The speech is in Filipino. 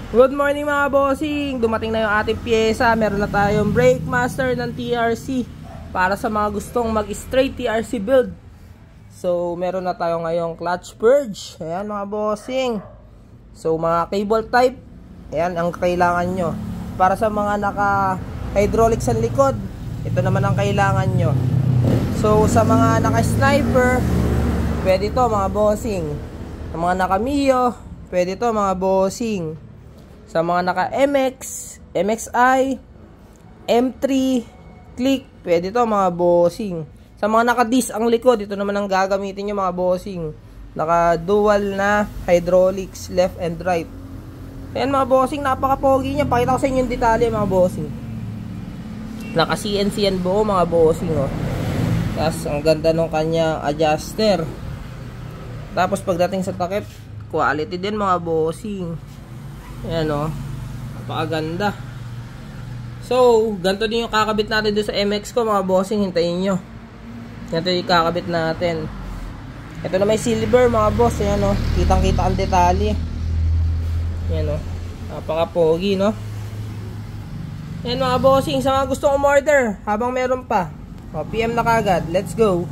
Good morning mga bossing! Dumating na yung ating pyesa. Meron na tayong brake master ng TRC para sa mga gustong mag-straight TRC build. So meron na tayo ngayong clutch purge. Ayan mga bossing. So mga cable type, ayan ang kailangan nyo. Para sa mga naka hydraulic sa likod, ito naman ang kailangan nyo. So sa mga naka sniper, pwede to mga bossing. Sa mga naka Mio, pwede to mga bossing. Sa mga naka MX, MXI, M3, click, pwede to mga bossing. Sa mga naka disc ang likod, ito naman ang gagamitin nyo mga bossing. Naka dual na hydraulics, left and right. Ayan mga bossing, napaka-pogi niya. Pakita ko sa inyo yung detalye mga bossing. Naka CNC yan buo mga bossing, oh. Tapos ang ganda nung kanyang adjuster. Tapos pagdating sa takip, quality din mga bossing. Ayan o, napakaganda. So, ganito din yung kakabit natin doon sa MX ko mga bossing. Hintayin nyo. Ganito yung kakabit natin. Ito na may silver mga boss. Ayan o, kitang kita ang detalye. Ayan o, napaka-pogi no. Ayan mga bossing, sa mga gustong umorder habang meron pa, o, PM na kagad, let's go.